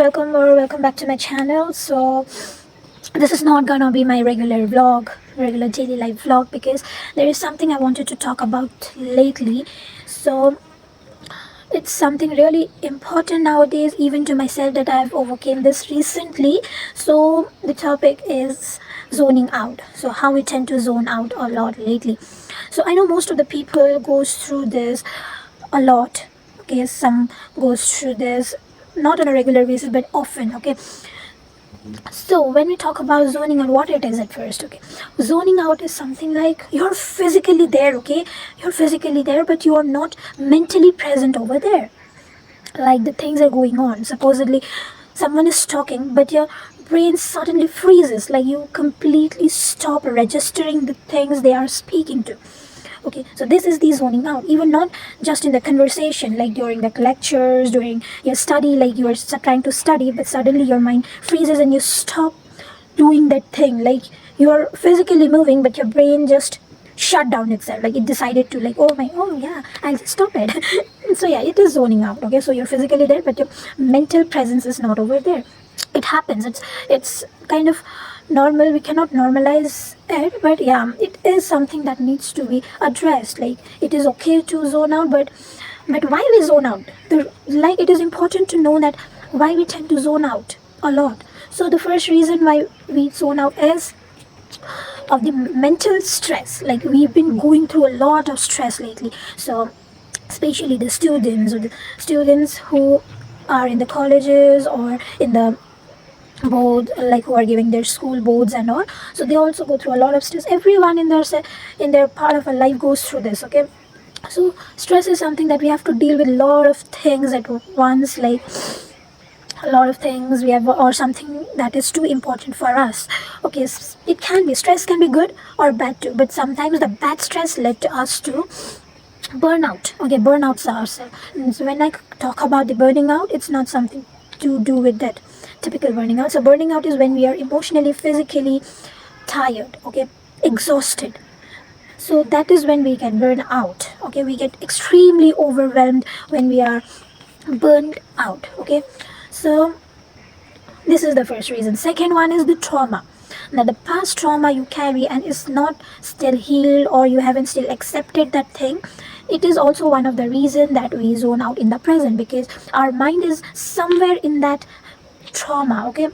welcome back to my channel. So this is not gonna be my regular daily life vlog, because there is something I wanted to talk about lately. So it's something really important nowadays, even to myself, that I've overcame this recently. So the topic is zoning out. So how we tend to zone out a lot lately. So I know most of the people goes through this a lot. Okay, some goes through this not on a regular basis but often. Okay, so when we talk about zoning out, what it is at first, okay, zoning out is something like you're physically there, okay, you're physically there but you are not mentally present over there. Like the things are going on, supposedly someone is talking but your brain suddenly freezes, like you completely stop registering the things they are speaking to. Okay, so this is the zoning out, even not just in the conversation, like during the lectures, during your study, like you are trying to study but suddenly your mind freezes and you stop doing that thing. Like you're physically moving but your brain just shut down itself, like it decided to, like, oh yeah, I'll just stop it. So yeah, it is zoning out. Okay, so you're physically there but your mental presence is not over there. It happens, it's kind of normal. We cannot normalize it, but yeah, it is something that needs to be addressed. Like it is okay to zone out, but why we zone out, like it is important to know that why we tend to zone out a lot. So the first reason why we zone out is of the mental stress. Like we've been going through a lot of stress lately. So especially the students, or the students who are in the colleges or in the board, like who are giving their school boards and all, so they also go through a lot of stress. Everyone in their part of a life goes through this. Okay, so stress is something that we have to deal with a lot of things at once, like a lot of things we have, or something that is too important for us. Okay, it can be, stress can be good or bad too, but sometimes the bad stress led to us to burnout. Okay, burnouts are ourselves. So when I talk about the burning out, it's not something to do with that typical burning out. So burning out is when we are emotionally, physically tired, okay, exhausted. So that is when we get burned out. Okay, we get extremely overwhelmed when we are burned out. Okay, so this is the first reason. Second one is the trauma. Now the past trauma you carry and is not still healed, or you haven't still accepted that thing, it is also one of the reason that we zone out in the present, because our mind is somewhere in that trauma. Okay,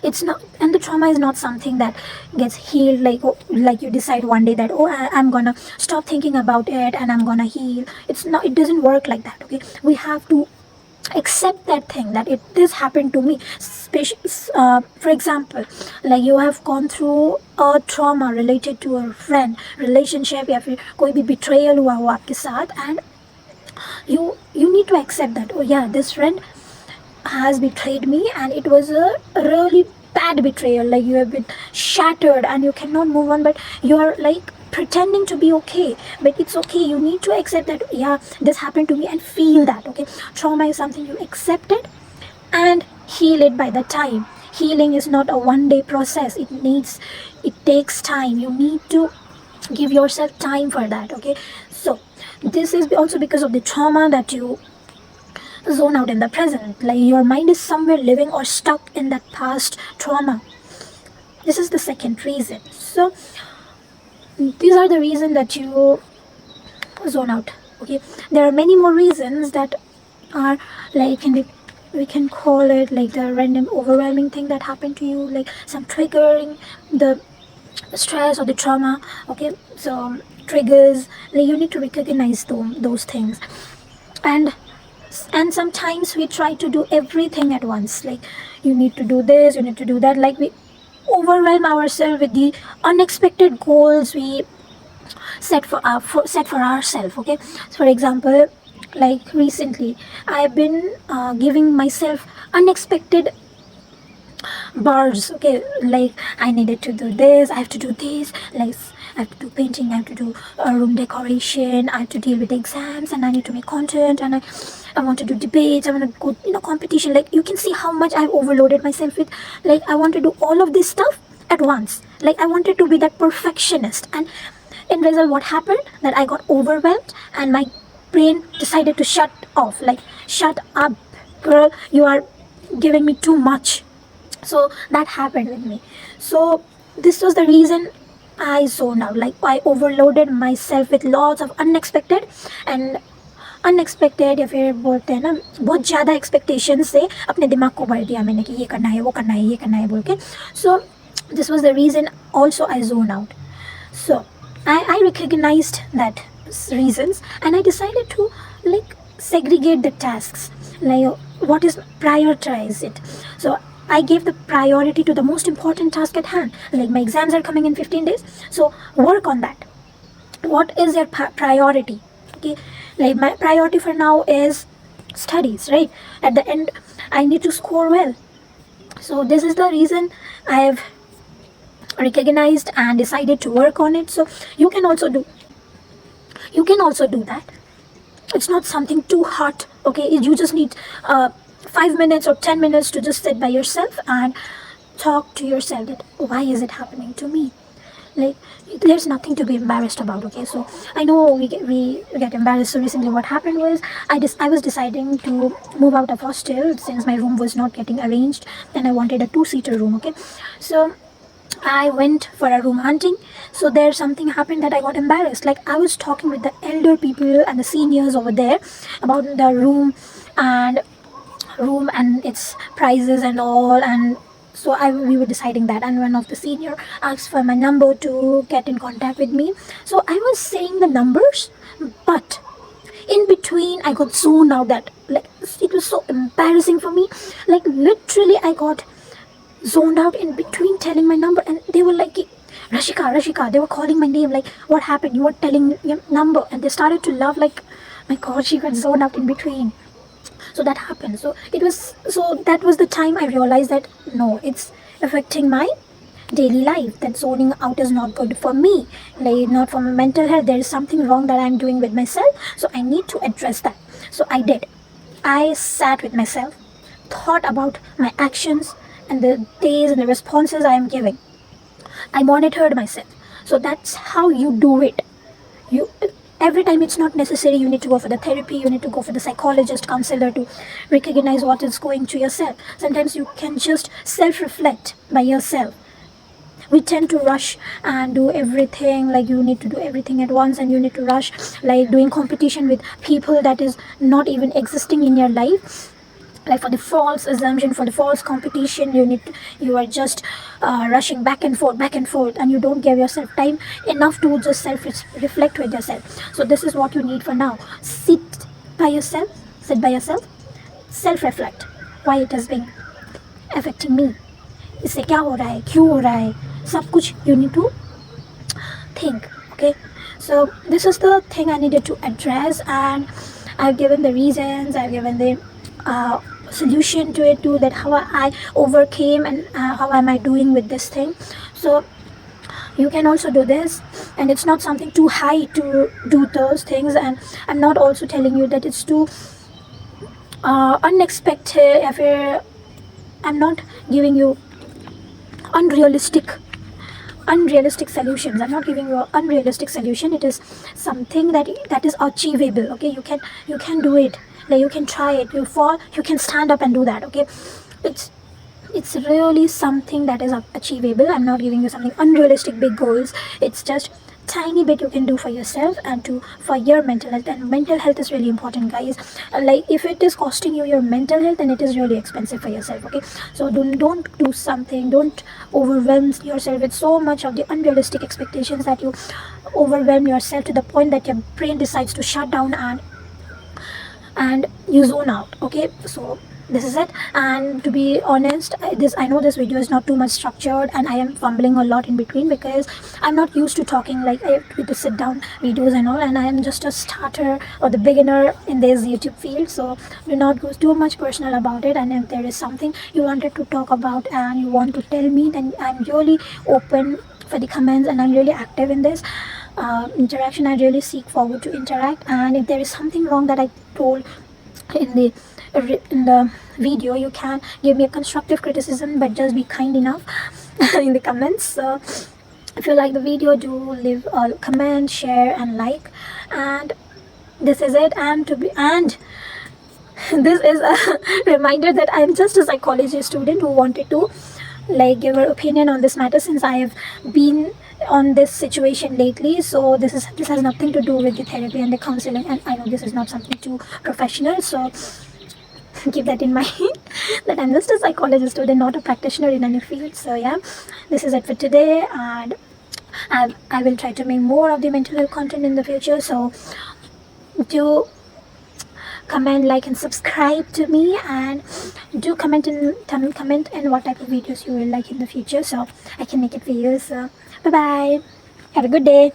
it's not, and the trauma is not something that gets healed, like, oh, like you decide one day that, oh, I'm gonna stop thinking about it and I'm gonna heal. It's not, it doesn't work like that. Okay, we have to accept that thing, that it this happened to me. For example, like you have gone through a trauma related to a friend relationship, या फिर कोई भी betrayal हुआ हो आपके साथ, and you need to accept that, oh yeah, this friend has betrayed me and it was a really bad betrayal. Like you have been shattered and you cannot move on, but you're like pretending to be okay. But it's okay, you need to accept that, yeah, this happened to me, and feel that. Okay, trauma is something you accepted and heal it by the time. Healing is not a one day process. It takes time. You need to give yourself time for that. Okay, so this is also because of the trauma that you zone out in the present. Like your mind is somewhere living or stuck in that past trauma. This is the second reason. So these are the reasons that you zone out. Okay, there are many more reasons that are, like, we can call it like the random overwhelming thing that happened to you, like some triggering the stress or the trauma. Okay, so triggers, like you need to recognize those things. And sometimes we try to do everything at once, like you need to do this, you need to do that, like we overwhelm ourselves with the unexpected goals we set for ourselves. Okay, so for example, like recently I've been giving myself unexpected bars. Okay, like I needed to do this, I have to do this, like I have to do painting, I have to do room decoration, I have to deal with exams, and I need to make content, and I want to do debates, I want to go competition. Like you can see how much I've overloaded myself with, like I want to do all of this stuff at once. Like I wanted to be that perfectionist, and in result what happened, that I got overwhelmed and my brain decided to shut off, like shut up girl, giving me too much. So that happened with me. So this was the reason I zoned out. Like I overloaded myself with lots of unexpected and unexpected या फिर बोलते हैं ना बहुत ज़्यादा expectation से अपने दिमाग को भर दिया मैंने कि ये करना है वो करना है ये करना है बोल के. So this was the reason also I zone out. So I recognized that reasons and I decided to like segregate the tasks, like what is prioritize it. So I gave the priority to the most important task at hand. Like my exams are coming in 15 days, so work on that. What is your priority? Okay, like my priority for now is studies, right? At the end I need to score well. So this is the reason I have recognized and decided to work on it. So you can also do that. It's not something too hard. Okay, you just need 5 minutes or 10 minutes to just sit by yourself and talk to yourself that why is it happening to me. Like there's nothing to be embarrassed about. Okay, so I know we get embarrassed. So recently what happened was I was deciding to move out of hostel since my room was not getting arranged and I wanted a 2-seater room. Okay, so I went for a room hunting. So there something happened that I got embarrassed. Like I was talking with the elder people and the seniors over there about the room and its prices and all. And so we were deciding that, and one of the senior asked for my number to get in contact with me. So I was saying the numbers, but in between I got zoned out. That like it was so embarrassing for me. Like literally I got zoned out in between telling my number, and they were like, Rashika, they were calling my name, like what happened, you were telling your number, and they started to laugh like, my god, she got zoned out in between. So that happened. So that was the time I realized that no, it's affecting my daily life, that zoning out is not good for me, like not for my mental health. There is something wrong that I'm doing with myself, so I need to address that. So I sat with myself, thought about my actions and the days and the responses I am giving. I monitored myself. So that's how you do it. You every time it's not necessary you need to go for the therapy, you need to go for the psychologist, counselor to recognize what is going to yourself. Sometimes you can just self-reflect by yourself. We tend to rush and do everything, like you need to do everything at once, and you need to rush like doing competition with people that is not even existing in your life. Like for the false assumption, for the false competition, you are just rushing back and forth, and you don't give yourself time enough to just self-reflect with yourself. So this is what you need for now. Sit by yourself, self-reflect why it has been affecting me, इससे क्या हो रहा है, क्यों हो रहा है, सब कुछ you need to think. Okay, so this is the thing I needed to address, and I've given the reasons, I've given the solution to it too, that how I overcame and how am I doing with this thing. So you can also do this, and it's not something too high to do those things, and I'm not also telling you that it's too unexpected. I'm not giving you unrealistic solutions. I'm not giving you an unrealistic solution. It is something that is achievable. Okay, you can do it. Like you can try it. You fall, you can stand up and do that. Okay, it's really something that is achievable. I'm not giving you something unrealistic big goals. It's just tiny bit you can do for yourself and for your mental health. And mental health is really important, guys. Like if it is costing you your mental health, then it is really expensive for yourself. Okay, so don't do something, don't overwhelm yourself with so much of the unrealistic expectations that you overwhelm yourself to the point that your brain decides to shut down and you zone out. Okay, so this is it. And to be honest, I know this video is not too much structured, and I am fumbling a lot in between because I'm not used to talking. Like I have to sit down videos and all, and I am just a starter or the beginner in this YouTube field, so do not go too much personal about it. And if there is something you wanted to talk about and you want to tell me, then I'm really open for the comments, and I'm really active in this interaction. I really seek forward to interact, and if there is something wrong that I told in the video, you can give me a constructive criticism, but just be kind enough in the comments. So if you like the video, do leave a comment, share and like. And this is it. And This is a reminder that I'm just a psychology student who wanted to like give her opinion on this matter, since I have been on this situation lately. So this has nothing to do with the therapy and the counseling, and I know this is not something too professional. So keep that in mind that I'm just a psychologist student, not a practitioner in any field. So yeah, this is it for today, and I will try to make more of the mental health content in the future. So do comment, like, and subscribe to me, and do comment in comment and what type of videos you will like in the future, so I can make it for you. So bye bye, have a good day.